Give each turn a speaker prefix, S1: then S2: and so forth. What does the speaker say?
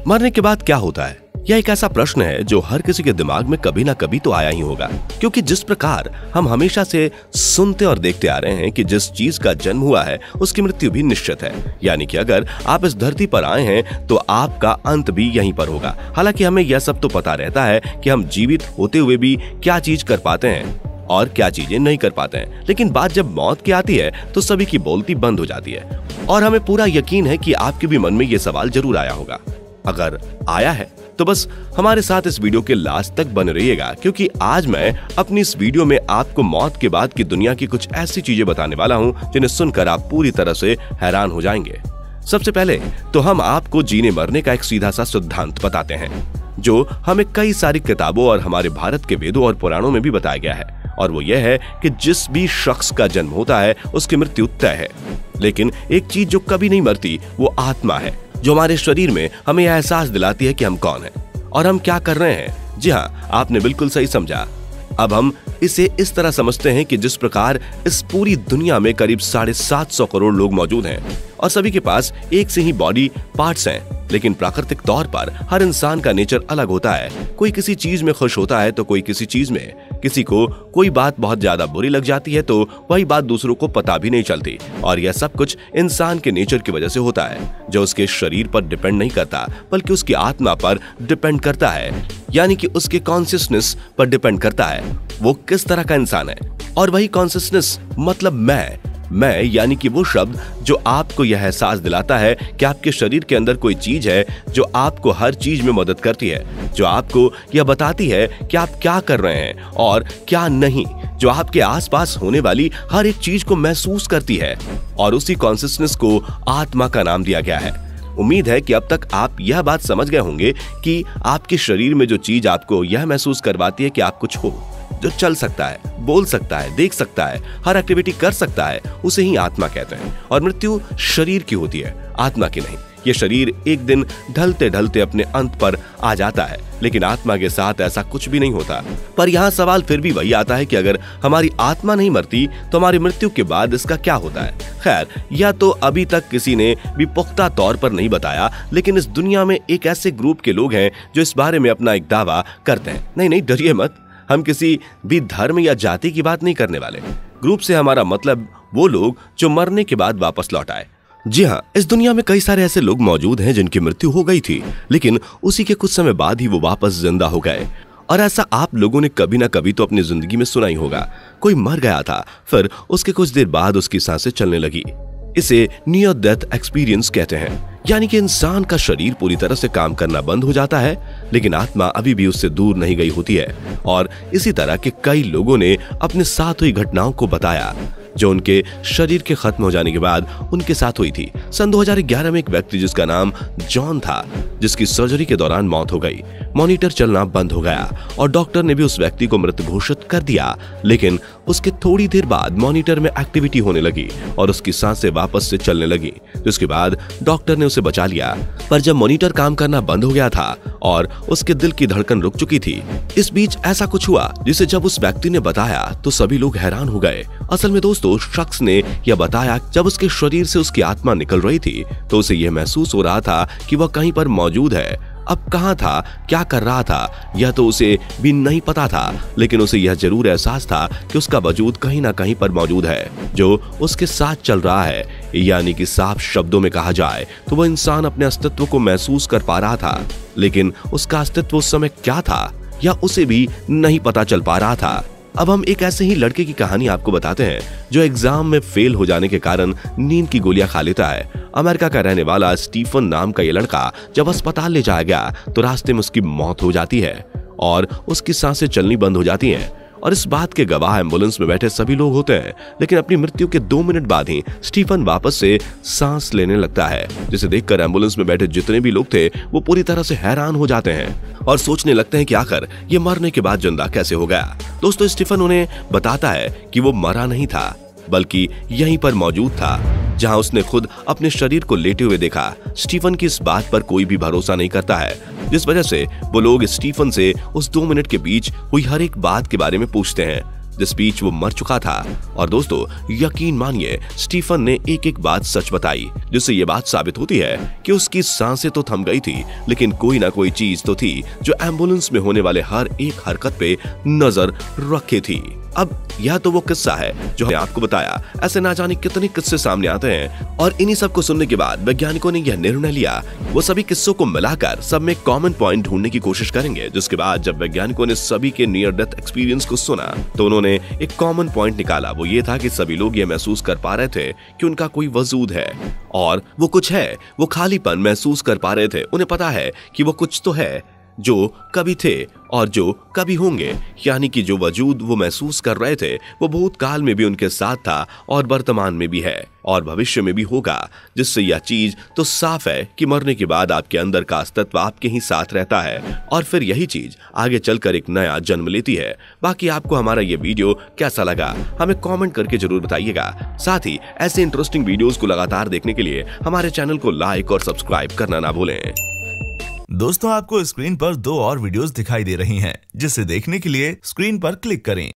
S1: मरने के बाद क्या होता है? यह एक ऐसा प्रश्न है जो हर किसी के दिमाग में कभी ना कभी तो आया ही होगा, क्योंकि जिस प्रकार हम हमेशा से सुनते और देखते आ रहे हैं कि जिस चीज का जन्म हुआ है उसकी मृत्यु भी निश्चित है। यानी कि अगर आप इस धरती पर आए हैं तो आपका अंत भी यहीं पर होगा। हालांकि हमें यह सब तो पता रहता है कि हम जीवित होते हुए भी क्या चीज कर पाते हैं और क्या चीजें नहीं कर पाते हैं, लेकिन बात जब मौत की आती है तो सभी की बोलती बंद हो जाती है। और हमें पूरा यकीन है कि आपके भी मन में यह सवाल जरूर आया होगा। अगर आया है तो बस हमारे साथ इस वीडियो के लास्ट तक बने रहिएगा, क्योंकि आज मैं अपनी इस वीडियो में आपको मौत के बाद की दुनिया की कुछ ऐसी चीजें बताने वाला हूं जिन्हें सुनकर आप पूरी तरह से हैरान हो जाएंगे। सबसे पहले तो हम आपको जीने मरने का एक सीधा सा सिद्धांत बताते हैं जो हमें कई सारी किताबों और हमारे भारत के वेदों और पुराणों में भी बताया गया है, और वो यह है कि जिस भी शख्स का जन्म होता है उसकी मृत्यु तय है। लेकिन एक चीज जो कभी नहीं मरती वो आत्मा है, जो हमारे शरीर में हमें यह एहसास दिलाती है कि हम कौन हैं और हम क्या कर रहे हैं। जी हाँ, आपने बिल्कुल सही समझा। अब हम इसे इस तरह समझते हैं कि जिस प्रकार इस पूरी दुनिया में करीब 750 करोड़ लोग मौजूद हैं और सभी के पास एक से ही बॉडी पार्ट्स हैं, लेकिन प्राकृतिक तौर पर हर इंसान का नेचर अलग होता है। कोई किसी चीज में खुश होता है तो कोई किसी चीज में। किसी को कोई बात बहुत ज्यादा बुरी लग जाती है तो वही बात दूसरों को पता भी नहीं चलती, और यह सब कुछ इंसान के नेचर की वजह से होता है, जो उसके शरीर पर डिपेंड नहीं करता बल्कि उसकी आत्मा पर डिपेंड करता है, यानी कि उसके कॉन्शियसनेस पर डिपेंड करता है वो किस तरह का इंसान है। और वही कॉन्शियसनेस मतलब मैं यानी कि वो शब्द जो आपको यह एहसास दिलाता है कि आपके शरीर के अंदर कोई चीज है जो आपको हर चीज में मदद करती है, जो आपको यह बताती है कि आप क्या कर रहे हैं और क्या नहीं, जो आपके आसपास होने वाली हर एक चीज को महसूस करती है, और उसी कॉन्शियसनेस को आत्मा का नाम दिया गया है। उम्मीद है कि अब तक आप यह बात समझ गए होंगे कि आपके शरीर में जो चीज आपको यह महसूस करवाती है कि आप कुछ हो, जो चल सकता है, बोल सकता है, देख सकता है, हर एक्टिविटी कर सकता है, उसे ही आत्मा कहते हैं। और मृत्यु शरीर की होती है, आत्मा की नहीं। यह शरीर एक दिन ढलते ढलते अपने अंत पर आ जाता है, लेकिन आत्मा के साथ ऐसा कुछ भी नहीं होता। पर यहाँ सवाल फिर भी वही आता है कि अगर हमारी आत्मा नहीं मरती तो हमारी मृत्यु के बाद इसका क्या होता है। खैर, यह तो अभी तक किसी ने भी पुख्ता तौर पर नहीं बताया, लेकिन इस दुनिया में एक ऐसे ग्रुप के लोग हैं जो इस बारे में अपना एक दावा करते हैं। नहीं, डरिए मत, हम किसी भी धर्म या जाति की बात नहीं करने वाले। ग्रुप से हमारा मतलब वो लोग जो मरने के बाद वापस लौट आए। जी हाँ, इस दुनिया में कई सारे ऐसे लोग मौजूद हैं जिनकी मृत्यु हो गई थी, लेकिन उसी के कुछ समय बाद ही वो वापस जिंदा हो गए। और ऐसा आप लोगों ने कभी ना कभी तो अपनी जिंदगी में सुना ही होगा। कोई मर गया था, फिर उसके कुछ देर बाद उसकी सांसें चलने लगी। इसे नियर डेथ एक्सपीरियंस कहते हैं, यानी कि इंसान का शरीर पूरी तरह से काम करना बंद हो जाता है, लेकिन आत्मा अभी भी उससे दूर नहीं गई होती है। और इसी तरह के कई लोगों ने अपने साथ हुई घटनाओं को बताया जो उनके शरीर के खत्म हो जाने के बाद उनके साथ हुई थी। सन 2011 में एक व्यक्ति जिसका नाम जॉन था, जिसकी सर्जरी के दौरान मौत हो गई। मॉनिटर चलना बंद हो गया और डॉक्टर ने भी उस व्यक्ति को मृत घोषित कर दिया, लेकिन उसके थोड़ी देर बाद मॉनिटर में एक्टिविटी होने लगी और उसकी सांसें वापस से चलने लगी, जिसके बाद डॉक्टर ने उसे बचा लिया। पर जब मॉनिटर काम करना बंद हो गया था और उसके दिल की धड़कन रुक चुकी थी, इस बीच ऐसा कुछ हुआ जिसे जब उस व्यक्ति ने बताया तो सभी लोग हैरान हो गए। असल में दोस्तों, शख्स ने यह बताया जब उसके शरीर से उसकी आत्मा निकल रही थी तो उसे यह महसूस हो रहा था कि वह कहीं पर मौजूद है। अब कहां था, क्या कर रहा था, यह तो उसे भी नहीं पता था, लेकिन उसे यह जरूर एहसास था कि उसका वजूद कहीं ना कहीं पर मौजूद है जो उसके साथ चल रहा है। यानी कि साफ शब्दों में कहा जाए तो वह इंसान अपने अस्तित्व को महसूस कर पा रहा था, लेकिन उसका अस्तित्व उस समय क्या था या उसे भी नहीं पता चल पा रहा था। अब हम एक ऐसे ही लड़के की कहानी आपको बताते हैं जो एग्जाम में फेल हो जाने के कारण नींद की गोलियां खा लेता है। अमेरिका का रहने वाला स्टीफन नाम का ये लड़का जब अस्पताल ले जाया गया तो रास्ते में उसकी मौत हो जाती है और उसकी सांसें चलनी बंद हो जाती हैं। और इस बात के गवाह एम्बुलेंस में बैठे सभी लोग होते हैं, लेकिन अपनी मृत्यु के 2 मिनट बाद ही स्टीफन वापस से सांस लेने लगता है, जिसे देखकर एम्बुलेंस में बैठे जितने भी लोग थे वो पूरी तरह से हैरान हो जाते हैं और सोचने लगते हैं कि आखिर ये मरने के बाद जिंदा कैसे हो गया। दोस्तों, स्टीफन उन्हें बताता है कि वो मरा नहीं था, बल्कि यहीं पर मौजूद था जहां उसने खुद अपने शरीर को लेटे हुए देखा। स्टीफन की इस बात पर कोई भी भरोसा नहीं करता है, जिस वजह से वो लोग स्टीफन से उस 2 मिनट के बीच हुई हर एक बात के बारे में पूछते हैं। जिस बीच वो मर चुका था। और दोस्तों यकीन मानिए स्टीफन ने एक एक बात सच बताई, जिससे ये बात साबित होती है कि उसकी सांसें तो थम गई थी, लेकिन कोई ना कोई चीज तो थी जो एम्बुलेंस में होने वाले हर एक हरकत पे नजर रखे थी। अब यह तो वो किस्सा है जो हमने आपको बताया। ऐसे ना जाने कितने किस्से सामने आते हैं और इन्हीं सब को सुनने के बाद वैज्ञानिकों ने यह निर्णय लिया वो सभी किस्सों को मिलाकर सब में कॉमन पॉइंट ढूंढने की कोशिश करेंगे। जिसके बाद जब वैज्ञानिकों ने सभी के नियर डेथ एक्सपीरियंस को सुना तो उन्होंने एक कॉमन पॉइंट निकाला। वो ये था कि सभी लोग ये महसूस कर पा रहे थे कि उनका कोई वजूद है और वो कुछ है, वो खालीपन महसूस कर पा रहे थे। उन्हें पता है कि वो कुछ तो है जो कभी थे और जो कभी होंगे, यानी कि जो वजूद वो महसूस कर रहे थे वो भूतकाल में भी उनके साथ था और वर्तमान में भी है और भविष्य में भी होगा। जिससे यह चीज तो साफ है कि मरने के बाद आपके अंदर का अस्तित्व आपके ही साथ रहता है और फिर यही चीज आगे चलकर एक नया जन्म लेती है। बाकी आपको हमारा ये वीडियो कैसा लगा हमें कमेंट करके जरूर बताइएगा। साथ ही ऐसे इंटरेस्टिंग वीडियोस को लगातार देखने के लिए हमारे चैनल को लाइक और सब्सक्राइब करना ना भूलें।
S2: दोस्तों आपको स्क्रीन पर 2 और वीडियोस दिखाई दे रही हैं, जिसे देखने के लिए स्क्रीन पर क्लिक करें।